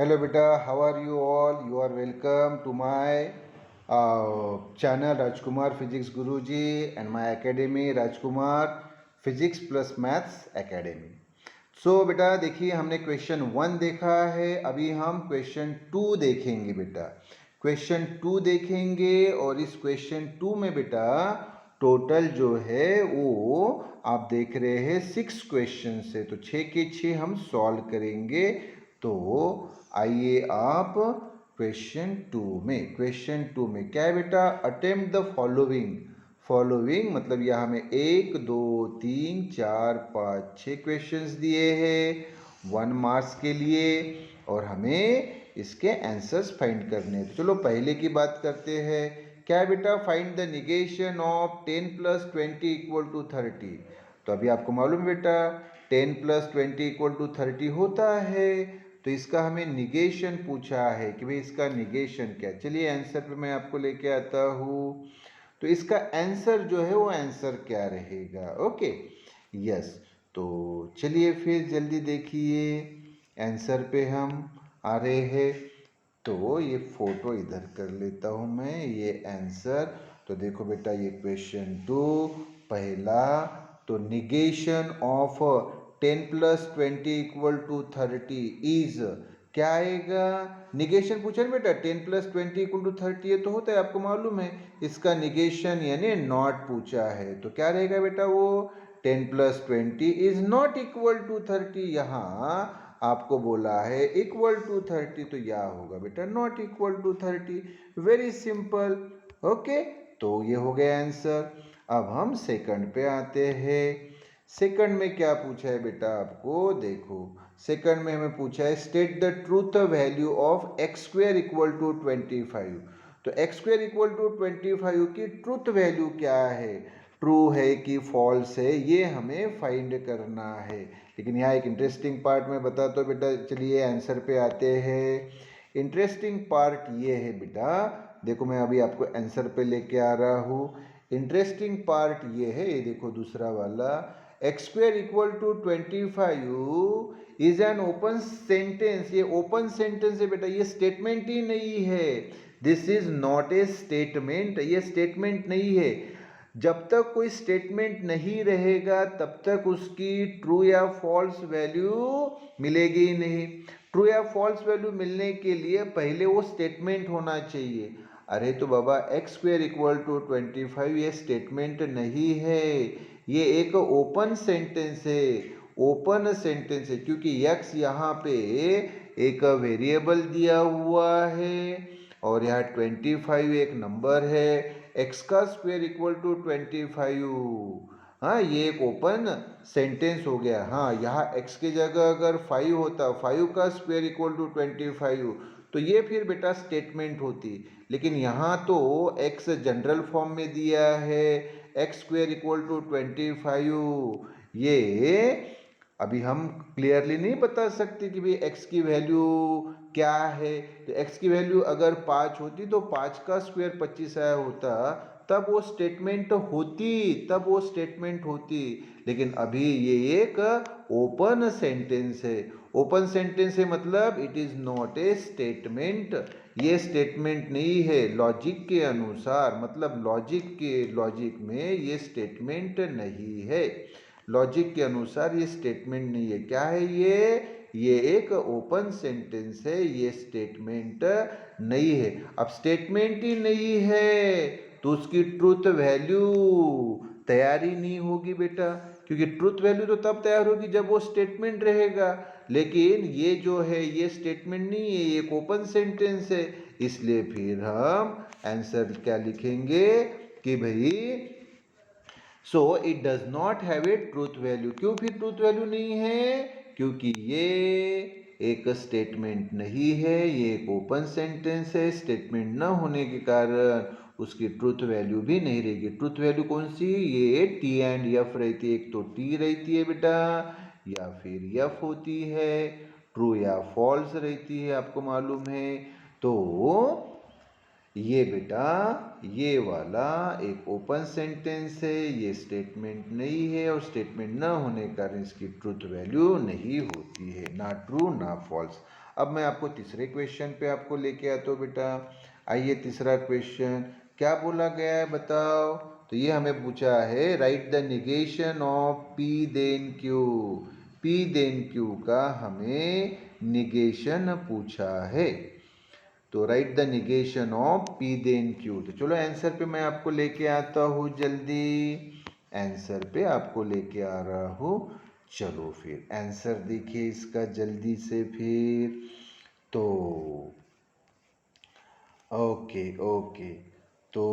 Hello beta, how are you all? You are welcome to my channel Rajkumar Physics Guruji and my academy Rajkumar Physics plus Maths Academy. So बेटा देखिए हमने question 1 देखा है, अभी हम question 2 देखेंगे बेटा। क्वेश्चन 2 देखेंगे और इस क्वेश्चन 2 में बेटा टोटल जो है वो आप देख रहे हैं 6 क्वेश्चन से, तो 6 के 6 हम सॉल्व करेंगे। तो आइए आप क्वेश्चन 2 में क्या है बेटा, अटेम्प्ट द फॉलोइंग मतलब यहाँ में 1 2 3 4 5 6 क्वेश्चंस दिए हैं 1 मार्क्स के लिए और हमें इसके आंसर्स फाइंड करने हैं। तो चलो पहले की बात करते हैं। क्या है बेटा, फाइंड द निगेशन ऑफ 10 + 20 = 30। तो अभी आपको मालूम है बेटा 10 + 20 = 30 होता है, तो इसका हमें निगेशन पूछा है कि भाई इसका निगेशन क्या। चलिए आंसर पे मैं आपको लेके आता हूँ। तो इसका आंसर जो है वो आंसर क्या रहेगा, ओके यस। तो चलिए फिर जल्दी देखिए आंसर पे हम आ रहे हैं। तो ये फोटो इधर कर लेता हूँ मैं, ये आंसर। तो देखो बेटा ये क्वेश्चन 2 पहला, तो निगेशन ऑफ 10 + 20 = 30 इज क्या आएगा। निगेशन पूछा ना बेटा, 10 + 20 = 30 ये तो होता है, आपको मालूम है। इसका निगेशन यानी नॉट पूछा है, तो क्या रहेगा बेटा वो 10 + 20 इज नॉट इक्वल टू 30। यहाँ आपको बोला है इक्वल टू 30, तो यह होगा बेटा not equal to 30। Very simple, okay. तो ये हो गया आंसर। अब हम सेकंड पे आते हैं। सेकंड में क्या पूछा है बेटा आपको, देखो सेकंड में हमें पूछा है state the truth value of x² = 25। तो x² = 25 की ट्रूथ वैल्यू क्या है, ट्रू है कि फॉल्स है, ये हमें फाइंड करना है। लेकिन यहाँ एक इंटरेस्टिंग पार्ट मैं बताता हूँ बेटा, चलिए आंसर पे आते हैं। इंटरेस्टिंग पार्ट ये है बेटा, देखो मैं अभी आपको आंसर पे लेके आ रहा हूँ। इंटरेस्टिंग पार्ट ये है, ये देखो दूसरा वाला, x² = 25 is an open sentence. ये ओपन सेंटेंस है बेटा, ये स्टेटमेंट ही नहीं है। This is not a statement, ये स्टेटमेंट नहीं है। जब तक कोई स्टेटमेंट नहीं रहेगा तब तक उसकी ट्रू या फॉल्स वैल्यू मिलेगी ही नहीं। ट्रू या फॉल्स वैल्यू मिलने के लिए पहले वो स्टेटमेंट होना चाहिए। अरे तो बाबा x² = 25 ये स्टेटमेंट नहीं है, ये एक ओपन सेंटेंस है। ओपन सेंटेंस है क्योंकि x यहाँ पे एक वेरिएबल दिया हुआ है और यहाँ 25 एक नंबर है। x² = 25। हाँ ये एक ओपन सेंटेंस हो गया। हाँ यहाँ x की जगह अगर 5 होता, 5² = 25, तो ये फिर बेटा स्टेटमेंट होती। लेकिन यहाँ तो x जनरल फॉर्म में दिया है, x² = 25। ये अभी हम क्लियरली नहीं बता सकते कि भाई x की वैल्यू क्या है। तो x की वैल्यू अगर 5 होती तो 5 का स्क्वायर 25 आया होता, तब वो स्टेटमेंट होती। लेकिन अभी ये एक ओपन सेंटेंस है। ओपन सेंटेंस है मतलब it is not a statement, ये स्टेटमेंट नहीं है लॉजिक के अनुसार, मतलब लॉजिक में ये स्टेटमेंट नहीं है। लॉजिक के अनुसार ये स्टेटमेंट नहीं है। क्या है ये एक ओपन सेंटेंस है, ये स्टेटमेंट नहीं है। अब स्टेटमेंट ही नहीं है तो उसकी ट्रूथ वैल्यू तैयार ही नहीं होगी बेटा, क्योंकि ट्रूथ वैल्यू तो तब तैयार होगी जब वो स्टेटमेंट रहेगा। लेकिन ये जो है ये स्टेटमेंट नहीं है, ये एक ओपन सेंटेंस है। इसलिए फिर हम आंसर क्या लिखेंगे कि भाई so it does not have a truth value. क्यों फिर ट्रूथ वैल्यू नहीं है, क्योंकि ये एक स्टेटमेंट नहीं है, ये एक ओपन सेंटेंस है। स्टेटमेंट न होने के कारण उसकी ट्रूथ वैल्यू भी नहीं रहेगी। ट्रूथ वैल्यू कौन सी, ये टी एंड एफ रहती है। एक तो टी रहती है बेटा या फिर एफ होती है, ट्रू या फॉल्स रहती है, आपको मालूम है। तो ये बेटा ये वाला एक ओपन सेंटेंस है, ये स्टेटमेंट नहीं है और स्टेटमेंट ना होने के कारण इसकी ट्रूथ वैल्यू नहीं होती है, ना ट्रू ना फॉल्स। अब मैं आपको तीसरे क्वेश्चन पे आपको लेके आता हूँ बेटा। आइए तीसरा क्वेश्चन क्या बोला गया है बताओ। तो ये हमें पूछा है write the negation of P then q. P then q का हमें निगेशन पूछा है। तो write the negation of P then q. तो चलो आंसर पे मैं आपको लेके आता हूँ जल्दी। आंसर पे आपको लेके आ रहा हूँ। चलो फिर आंसर देखिए इसका जल्दी से फिर। तो ओके ओके। तो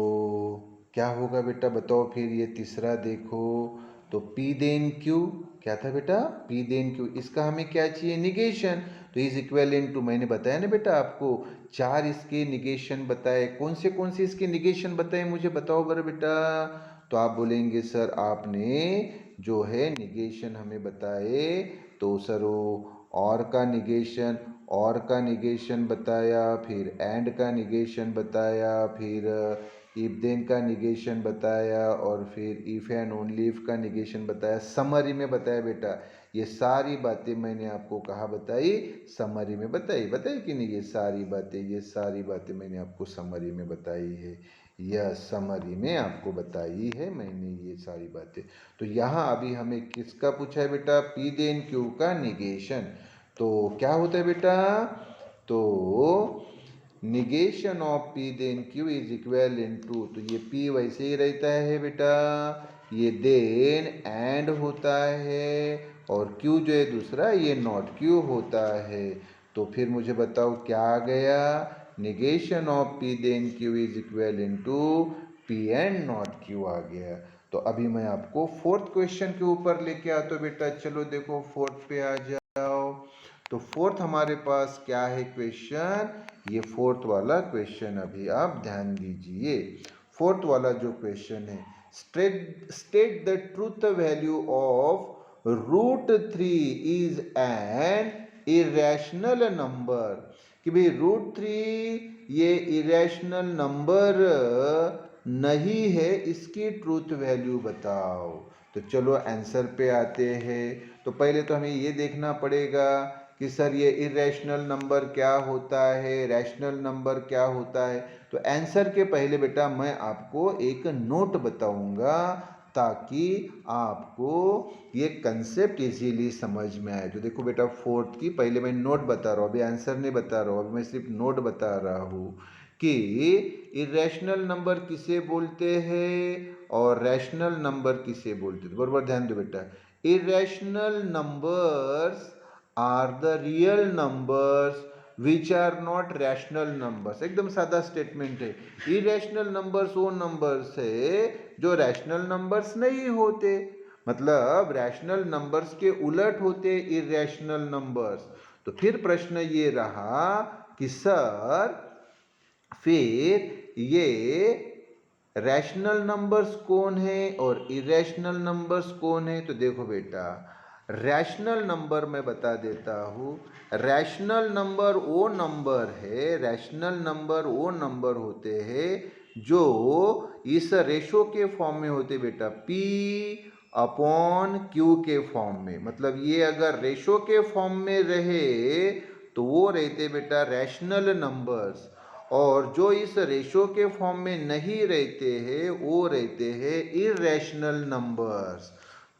क्या होगा बेटा बताओ फिर। ये तीसरा देखो। तो पी देन क्यू क्या था बेटा। पी देन क्यू इसका हमें क्या चाहिए निगेशन। तो इज इक्वेलेंट टू मैंने बताया ना बेटा आपको चार इसके निगेशन बताए। कौन से इसके निगेशन बताए मुझे बताओ बर बेटा। तो आप बोलेंगे सर आपने जो है निगेशन हमें बताए। तो सर वो और का निगेशन बताया, फिर एंड का निगेशन बताया, फिर इफ देन का निगेशन बताया, और फिर इफ एंड ओनली इफ का निगेशन बताया। समरी में बताया बेटा। ये सारी बातें मैंने आपको कहाँ बताई समरी में बताई कि नहीं। ये सारी बातें मैंने आपको समरी में बताई है। यह समरी में आपको बताई है मैंने ये सारी बातें। तो यहाँ अभी हमें किसका पूछा है बेटा पी देन क्यू का निगेशन। तो क्या होता है बेटा। तो negation of P then Q is equal into. तो ये पी वैसे ही रहता है बेटा। ये देन एंड होता है और क्यू जो है दूसरा ये नॉट क्यू होता है। तो फिर मुझे बताओ क्या आ गया। Negation of P then Q is equal into P and not Q आ गया। तो अभी मैं आपको फोर्थ क्वेश्चन के ऊपर लेके आता हूँ बेटा। चलो देखो फोर्थ पे आ जाओ। तो फोर्थ हमारे पास क्या है क्वेश्चन। ये फोर्थ वाला क्वेश्चन अभी आप ध्यान दीजिए। फोर्थ वाला जो क्वेश्चन है state the truth value of √3 is an irrational number. कि भाई √3 ये इरेशनल नंबर नहीं है इसकी ट्रूथ वैल्यू बताओ। तो चलो आंसर पे आते हैं। तो पहले तो हमें ये देखना पड़ेगा कि सर ये इरेशनल नंबर क्या होता है रैशनल नंबर क्या होता है। तो आंसर के पहले बेटा मैं आपको एक नोट बताऊंगा ताकि आपको ये कंसेप्ट इजीली समझ में आए। तो देखो बेटा फोर्थ की पहले मैं नोट बता रहा हूँ अभी आंसर नहीं बता रहा हूँ। अभी मैं सिर्फ नोट बता रहा हूँ कि इरेशनल नंबर किसे बोलते हैं और रैशनल नंबर किसे बोलते हैं। बराबर ध्यान दो बेटा। Irrational numbers are the real numbers which are not rational numbers. एकदम सादा स्टेटमेंट है। इरेशनल नंबर्स वो नंबर्स है जो रैशनल नंबर्स नहीं होते। मतलब रैशनल नंबर्स के उलट होते इरेशनल नंबर्स। तो फिर प्रश्न ये रहा कि सर फिर ये रैशनल नंबर्स कौन है और इरेशनल नंबर्स कौन है। तो देखो बेटा रैशनल नंबर मैं बता देता हूँ। रैशनल नंबर वो नंबर है रैशनल नंबर वो नंबर होते हैं जो इस रेशो के फॉर्म में होते बेटा P अपॉन Q के फॉर्म में। मतलब ये अगर रेशो के फॉर्म में रहे तो वो रहते बेटा रैशनल नंबर्स। और जो इस रेशो के फॉर्म में नहीं रहते हैं वो रहते हैं इरेशनल नंबर्स।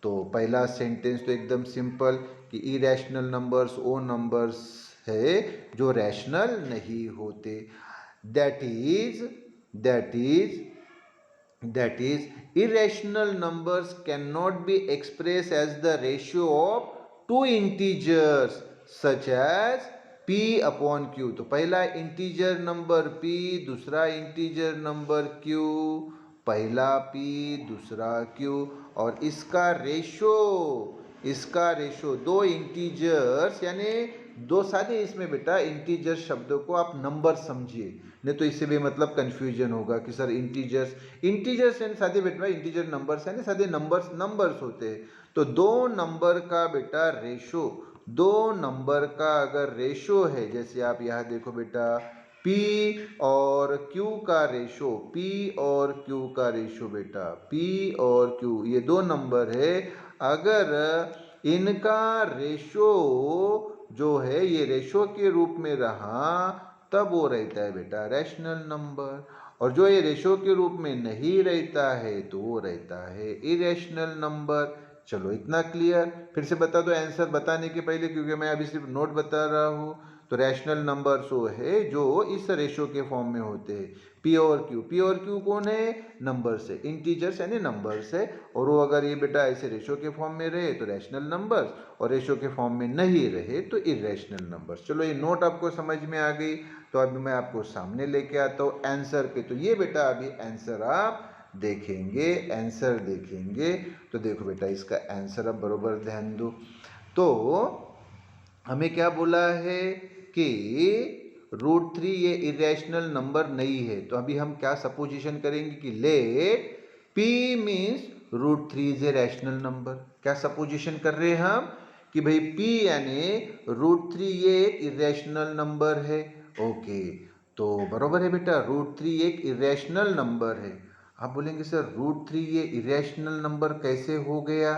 तो पहला सेंटेंस तो एकदम सिंपल कि इरेशनल नंबर्स वो नंबर्स है जो रैशनल नहीं होते। That is irrational numbers cannot be expressed as the ratio of two integers such as p upon q। तो पहला इंटीजर नंबर p दूसरा इंटीजर नंबर q। पहला p दूसरा q और इसका रेशो दो इंटीजर्स यानी दो सादे इसमें बेटा इंटीजर शब्दों को आप नंबर समझिए नहीं तो इससे भी मतलब कंफ्यूजन होगा कि सर इंटीजर्स यानी सादे बेटा इंटीजर नंबर्स यानी सादे नंबर्स होते हैं। तो दो नंबर का बेटा रेशो दो नंबर का अगर रेशो है जैसे आप यहाँ देखो बेटा P और Q का रेशो बेटा P और Q ये दो नंबर है। अगर इनका रेशो जो है ये रेशो के रूप में रहा तब वो रहता है बेटा रैशनल नंबर, और जो ये रेशो के रूप में नहीं रहता है तो वो रहता है इरेशनल नंबर। चलो इतना क्लियर। फिर से बता दो आंसर बताने के पहले, क्योंकि मैं अभी सिर्फ नोट बता रहा हूँ। तो रैशनल नंबर्स वो है जो इस रेशो के फॉर्म में होते हैं। पी और क्यू कौन है? नंबर्स है, इंटीजर्स यानी नंबर्स है। और वो अगर ये बेटा ऐसे रेशो के फॉर्म में रहे तो रैशनल नंबर्स, और रेशो के फॉर्म में नहीं रहे तो इरेशनल नंबर्स। चलो ये नोट आपको समझ में आ गई। तो अभी मैं आपको सामने लेके आता हूँ आंसर पे। तो ये बेटा अभी आंसर आप देखेंगे, आंसर देखेंगे। तो देखो बेटा इसका आंसर अब बरोबर ध्यान दो। तो हमें क्या बोला है कि √3 ये इरेशनल नंबर नहीं है। तो अभी हम क्या सपोजिशन करेंगे कि let P means √3 is a rational number. क्या सपोजिशन कर रहे हैं हम कि भाई P यानी √3 ये एक इरेशनल नंबर है। ओके, तो बरोबर है बेटा, √3 एक इरेशनल नंबर है। आप बोलेंगे सर √3 ये इरेशनल नंबर कैसे हो गया?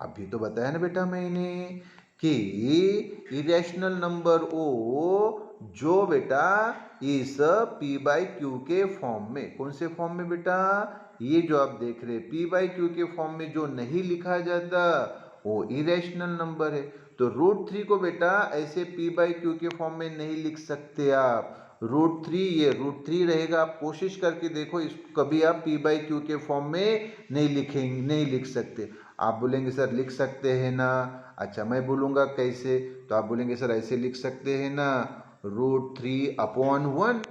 अभी तो बताया ना बेटा मैंने कि इरेशनल नंबर ओ जो बेटा इस P/Q के फॉर्म में, कौन से फॉर्म में बेटा? ये जो आप देख रहे P/Q के फॉर्म में जो नहीं लिखा जाता वो इरेशनल नंबर है। तो √3 को बेटा ऐसे P/Q के फॉर्म में नहीं लिख सकते आप। √3 ये √3 रहेगा। आप कोशिश करके देखो, इसको कभी आप P/Q के फॉर्म में नहीं लिखेंगे, नहीं लिख सकते। आप बोलेंगे सर लिख सकते हैं ना। अच्छा, मैं बोलूँगा कैसे, तो आप बोलेंगे सर ऐसे लिख सकते हैं ना, √3/1।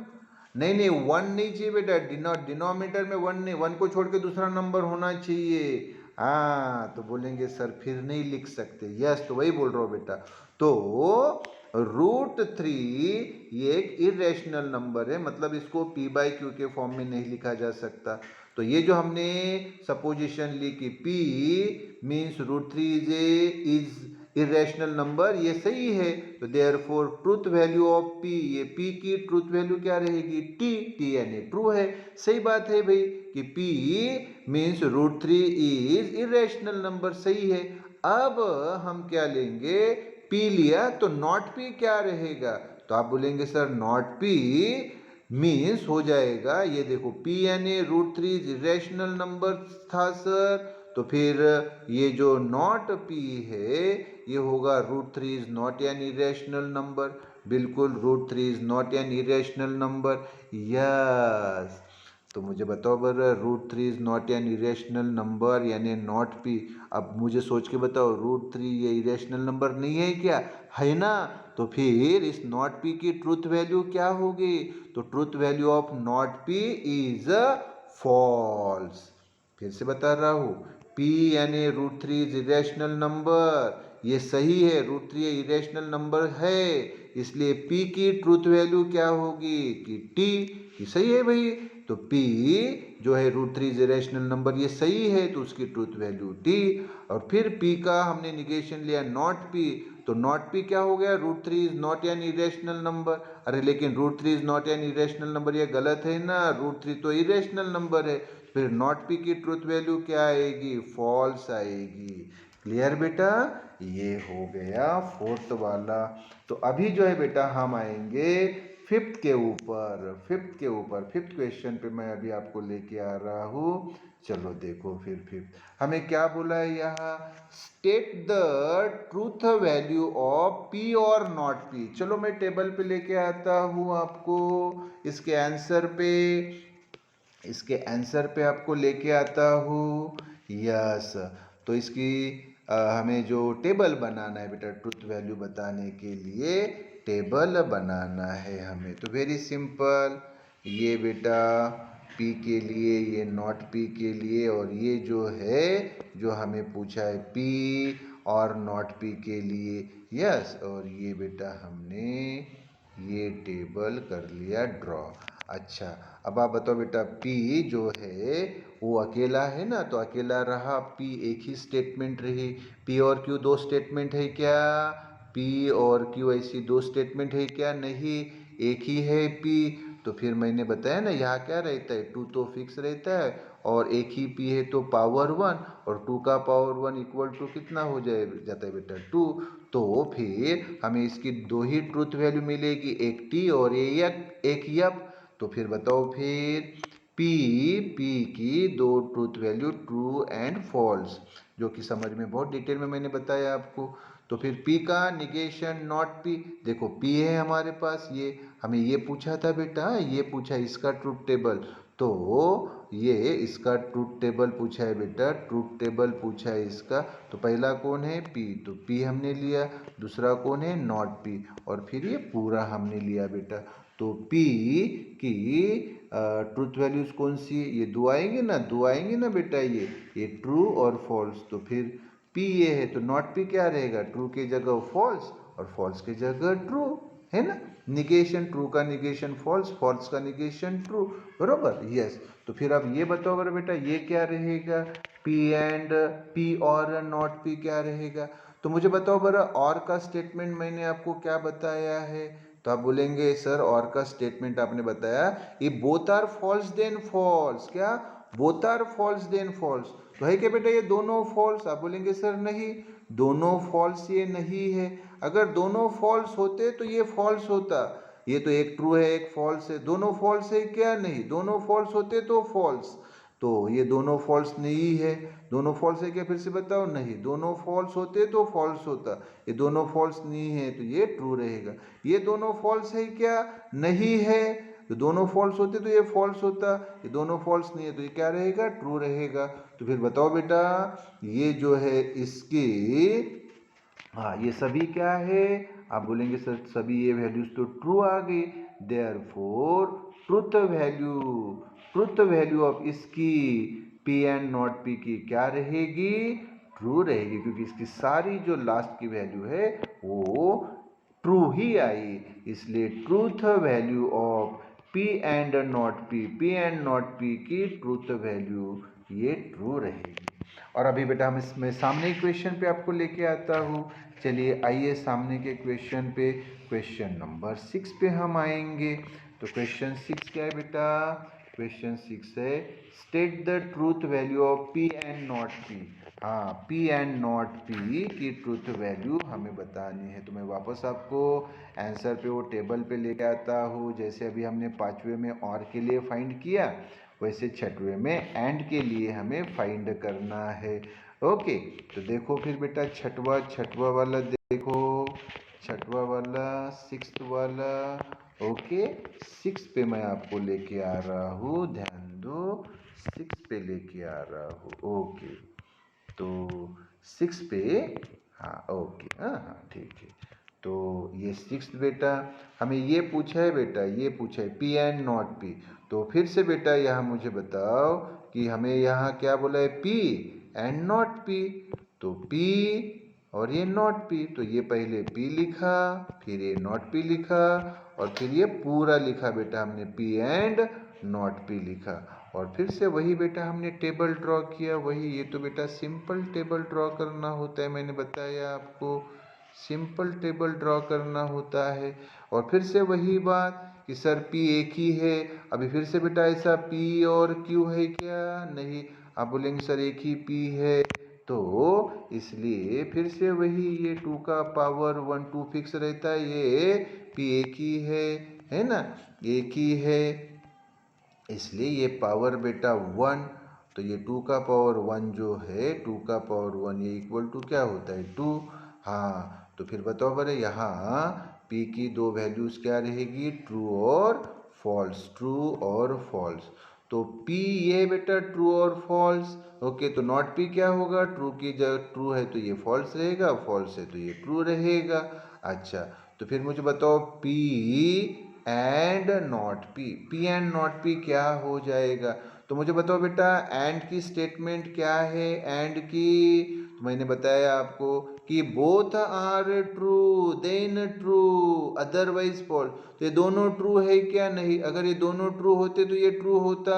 नहीं नहीं, 1 नहीं चाहिए बेटा, डिनोमिनेटर में 1 नहीं, 1 को छोड़ के दूसरा नंबर होना चाहिए। हाँ, तो बोलेंगे सर फिर नहीं लिख सकते। यस, तो वही बोल रहा हूँ बेटा। तो √3 ये एक इरेशनल नंबर है, मतलब इसको P/Q के फॉर्म में नहीं लिखा जा सकता। तो ये जो हमने सपोजिशन ली कि P means √3 is irrational number, ये सही है। तो therefore truth value of P, ये P की ट्रूथ वैल्यू क्या रहेगी? T यानी ट्रू है। सही बात है भाई कि P means √3 is irrational number, सही है। अब हम क्या लेंगे? P लिया तो नॉट P क्या रहेगा? तो आप बोलेंगे सर नॉट P मीन्स हो जाएगा, ये देखो P यानी √3 इरेशनल नंबर था सर, तो फिर ये जो नॉट P है ये होगा √3 is not an irrational number. बिल्कुल, √3 is not an irrational number. Yes, तो मुझे बताओ बर √3 is not an irrational number यानी नॉट P। अब मुझे सोच के बताओ, √3 ये इरेशनल नंबर नहीं है क्या? है ना। तो फिर इस नॉट P की ट्रूथ वैल्यू क्या होगी? तो truth value of not P is false. फिर से बता रहा हूँ, P यानी √3 इज इरेशनल नंबर, ये सही है, √3 इरेशनल नंबर है, इसलिए P की ट्रूथ वैल्यू क्या होगी कि T, ये सही है भाई। तो P जो है √3 इज इरेशनल नंबर, ये सही है, तो उसकी ट्रूथ वैल्यू T। और फिर P का हमने निगेशन लिया नॉट P, तो नॉट P क्या हो गया? √3 is not an irrational number. अरे लेकिन √3 is not an irrational number ये गलत है ना, √3 तो इरेशनल नंबर है। फिर नॉट P की ट्रूथ वैल्यू क्या आएगी? फॉल्स आएगी। क्लियर बेटा? ये हो गया फोर्थ वाला। तो अभी जो है बेटा हम आएंगे फिफ्थ के ऊपर। फिफ्थ क्वेश्चन पे मैं अभी आपको लेके आ रहा हूँ। चलो देखो फिर फिफ्थ हमें क्या बोला है यहाँ, state the truth value of P और नॉट P। चलो मैं टेबल पे लेके आता हूँ आपको, इसके आंसर पे आपको लेके आता हूँ। यस, तो इसकी हमें जो टेबल बनाना है बेटा, ट्रूथ वैल्यू बताने के लिए टेबल बनाना है हमें। तो वेरी सिंपल, ये बेटा P के लिए, ये नॉट P के लिए, और ये जो है जो हमें पूछा है P और नॉट P के लिए। यस, और ये बेटा हमने ये टेबल कर लिया ड्रॉ। अच्छा, अब आप बताओ बेटा P जो है वो अकेला है ना, तो अकेला रहा P, एक ही स्टेटमेंट रही। P और Q दो स्टेटमेंट है क्या? P और Q ऐसी दो स्टेटमेंट है क्या? नहीं, एक ही है P। तो फिर मैंने बताया ना यहाँ क्या रहता है, 2 तो फिक्स रहता है और एक ही p है तो पावर 1 और 2 का पावर 1 इक्वल टू कितना हो जाता है बेटा 2। तो फिर हमें इसकी दो ही ट्रूथ वैल्यू मिलेगी, एक t और एक f। तो फिर बताओ फिर p की दो truth value true and false, जो कि समझ में बहुत डिटेल में मैंने बताया आपको। तो फिर p का निगेशन नॉट p, देखो p है हमारे पास, ये हमें ये पूछा था बेटा, ये पूछा इसका ट्रूथ टेबल, तो ये इसका ट्रूथ टेबल पूछा है बेटा, ट्रूथ टेबल पूछा है इसका। तो पहला कौन है p, तो p हमने लिया, दूसरा कौन है नॉट p, और फिर ये पूरा हमने लिया बेटा। तो p की ट्रूथ वैल्यूज कौन सी, ये दो आएंगे ना, दो आएंगे ना बेटा, ये ट्रू और फॉल्स। तो फिर p ये है तो नॉट p क्या रहेगा, ट्रू की जगह फॉल्स और फॉल्स की जगह ट्रू, है ना। निगेशन, ट्रू का निगेशन फॉल्स, फॉल्स का निगेशन ट्रू, बरोबर, यस। तो फिर अब ये बताओ अगर बेटा ये क्या रहेगा, p और नॉट p क्या रहेगा। तो मुझे बताओ बरा, और का स्टेटमेंट मैंने आपको क्या बताया है, तो आप बोलेंगे सर और का स्टेटमेंट आपने बताया ये both are false then false, क्या both are false then false, तो है क्या बेटा ये दोनों फॉल्स, आप बोलेंगे सर नहीं, दोनों फॉल्स ये नहीं है। अगर दोनों फॉल्स होते तो ये फॉल्स होता, ये तो एक ट्रू है एक फॉल्स है, दोनों फॉल्स है क्या, नहीं, दोनों फॉल्स होते तो फॉल्स, तो ये दोनों फॉल्स नहीं है। दोनों फॉल्स है क्या, फिर से बताओ, नहीं, दोनों फॉल्स होते तो फॉल्स होता, ये दोनों फॉल्स नहीं है तो ये ट्रू रहेगा। ये दोनों फॉल्स है क्या, नहीं है, तो दोनों फॉल्स होते तो ये फॉल्स होता, ये दोनों फॉल्स नहीं है तो ये क्या रहेगा, ट्रू रहेगा। तो फिर बताओ बेटा ये जो है इसकी, हाँ ये सभी क्या है, आप बोलेंगे सर सभी ये वैल्यूज तो ट्रू आ गई, देयरफॉर ट्रुथ वैल्यू ऑफ इसकी p एंड नॉट p की क्या रहेगी, ट्रू रहेगी, क्योंकि इसकी सारी जो लास्ट की वैल्यू है वो ट्रू ही आई, इसलिए truth value of p and not p की ट्रूथ वैल्यू ये ट्रू रहेगी। और अभी बेटा हम इसमें सामने क्वेश्चन पे आपको लेके आता हूँ, चलिए आइए सामने के क्वेश्चन पे, क्वेश्चन नंबर 6 पे हम आएंगे। तो क्वेश्चन 6 क्या है बेटा, क्वेश्चन 6 है state the truth value of p and not p। हाँ p एंड नॉट p की ट्रूथ वैल्यू हमें बतानी है। तो मैं वापस आपको आंसर पे वो टेबल पे लेके आता हूँ, जैसे अभी हमने पांचवे में और के लिए फाइंड किया, वैसे छठवें में एंड के लिए हमें फाइंड करना है। ओके, तो देखो फिर बेटा छठवा वाला देखो, छठवा वाला, सिक्स्थ वाला, ओके, 6 पे मैं आपको लेके आ रहा हूँ, ध्यान दो, 6 पे लेके आ रहा हूँ। ओके, तो 6 पे, हाँ ओके, हाँ ठीक है। तो ये 6 बेटा हमें ये पूछा है बेटा, ये पूछा है p एंड नॉट p। तो फिर से बेटा यहाँ मुझे बताओ कि हमें यहाँ क्या बोला है, p एंड नॉट p। तो p और ये नॉट p, तो ये पहले p लिखा, फिर ये नॉट p लिखा, और फिर ये पूरा लिखा बेटा हमने p एंड नॉट p लिखा, और फिर से वही बेटा हमने टेबल ड्रॉ किया, वही, ये तो बेटा सिंपल टेबल ड्रॉ करना होता है, मैंने बताया आपको सिंपल टेबल ड्रॉ करना होता है। और फिर से वही बात कि सर P एक ही है, अभी फिर से बेटा ऐसा P और Q है क्या, नहीं, आप बोलेंगे सर एक ही P है, तो इसलिए फिर से वही, ये 2 का पावर 1 2 फिक्स रहता है, ये P एक ही है ना, एक ही है, इसलिए ये पावर बेटा 1, तो ये 2 का पावर 1 जो है, 2 का पावर 1 ये इक्वल टू क्या होता है 2। हाँ तो फिर बताओ बड़े यहाँ p की दो वैल्यूज क्या रहेगी, ट्रू और फॉल्स, ट्रू और फॉल्स। तो p ये बेटा ट्रू और फॉल्स, ओके, तो नॉट p क्या होगा, ट्रू की जगह ट्रू है तो ये फॉल्स रहेगा, फॉल्स है तो ये ट्रू रहेगा। अच्छा, तो फिर मुझे बताओ p and not p and not p क्या हो जाएगा। तो मुझे बताओ बेटा एंड की स्टेटमेंट क्या है, एंड की, तो मैंने बताया आपको कि both are true then true otherwise false, तो ये दोनों ट्रू है क्या, नहीं, अगर ये दोनों ट्रू होते तो ये ट्रू होता,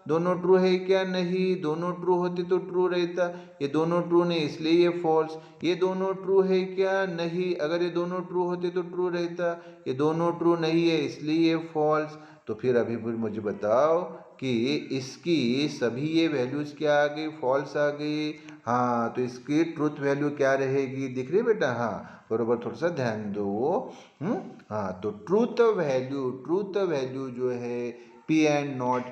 दोनों ट्रू है क्या, नहीं, दोनों ट्रू होते तो ट्रू रहता, ये दोनों ट्रू नहीं इसलिए ये फॉल्स, ये दोनों ट्रू है क्या, नहीं, अगर ये दोनों ट्रू होते तो ट्रू रहता, ये दोनों ट्रू नहीं है इसलिए ये फॉल्स। तो फिर अभी फिर मुझे बताओ कि इसकी सभी ये वैल्यूज़ क्या आ गई, फॉल्स आ गई। हाँ, तो इसकी ट्रूथ वैल्यू क्या रहेगी, दिख रही बेटा? हाँ बरोबर, थोड़ा सा ध्यान दो। हाँ, तो ट्रूथ वैल्यू जो है पी एंड नॉट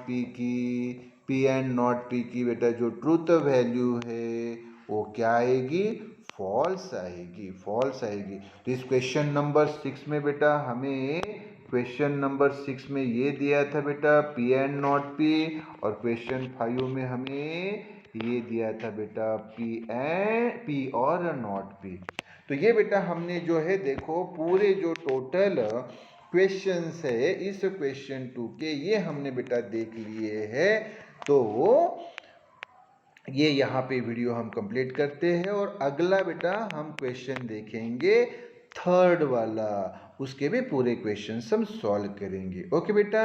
पी की बेटा जो ट्रूथ वैल्यू है वो क्या आएगी, फॉल्स आएगी। तो इस क्वेश्चन नंबर 6 में बेटा हमें क्वेश्चन नंबर 6 में ये दिया था बेटा पी एंड नॉट पी, और क्वेश्चन 5 में हमें ये दिया था बेटा पी और नॉट पी। तो ये बेटा हमने जो है देखो पूरे जो टोटल क्वेश्चंस है इस क्वेश्चन 2 के ये हमने बेटा देख लिए हैं। तो ये यहाँ पे वीडियो हम कंप्लीट करते हैं और अगला बेटा हम क्वेश्चन देखेंगे थर्ड वाला, उसके भी पूरे क्वेश्चन हम सॉल्व करेंगे। ओके बेटा,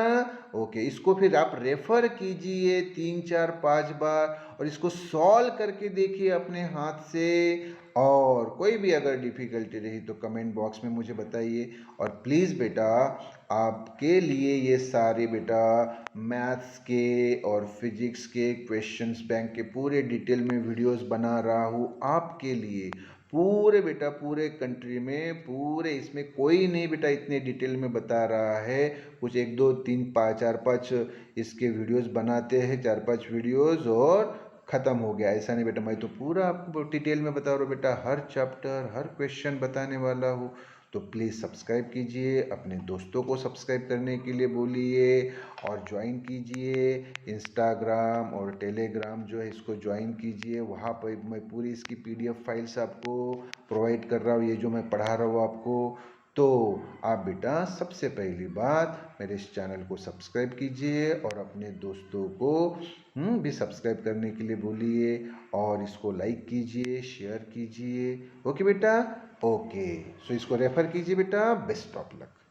ओके। इसको फिर आप रेफर कीजिए 3 4 5 बार और इसको सॉल्व करके देखिए अपने हाथ से, और कोई भी अगर डिफ़िकल्टी रही तो कमेंट बॉक्स में मुझे बताइए। और प्लीज़ बेटा आपके लिए ये सारे बेटा मैथ्स के और फिजिक्स के क्वेश्चंस बैंक के पूरे डिटेल में वीडियोस बना रहा हूँ आपके लिए, पूरे बेटा पूरे कंट्री में, पूरे इसमें कोई नहीं बेटा इतने डिटेल में बता रहा है। कुछ 1 2 3 5 4 5 इसके वीडियोस बनाते हैं, 4 5 वीडियोस और ख़त्म हो गया, ऐसा नहीं बेटा। मैं तो पूरा आपको डिटेल में बता रहा हूँ बेटा, हर चैप्टर हर क्वेश्चन बताने वाला हूँ। तो प्लीज़ सब्सक्राइब कीजिए, अपने दोस्तों को सब्सक्राइब करने के लिए बोलिए और ज्वाइन कीजिए इंस्टाग्राम और टेलीग्राम जो है इसको ज्वाइन कीजिए। वहाँ पर मैं पूरी इसकी PDF फाइल्स आपको प्रोवाइड कर रहा हूँ, ये जो मैं पढ़ा रहा हूँ आपको। तो आप बेटा सबसे पहली बात मेरे इस चैनल को सब्सक्राइब कीजिए और अपने दोस्तों को भी सब्सक्राइब करने के लिए बोलिए और इसको लाइक कीजिए, शेयर कीजिए। ओके बेटा, ओके। सो इसको रेफर कीजिए बेटा। Best of luck.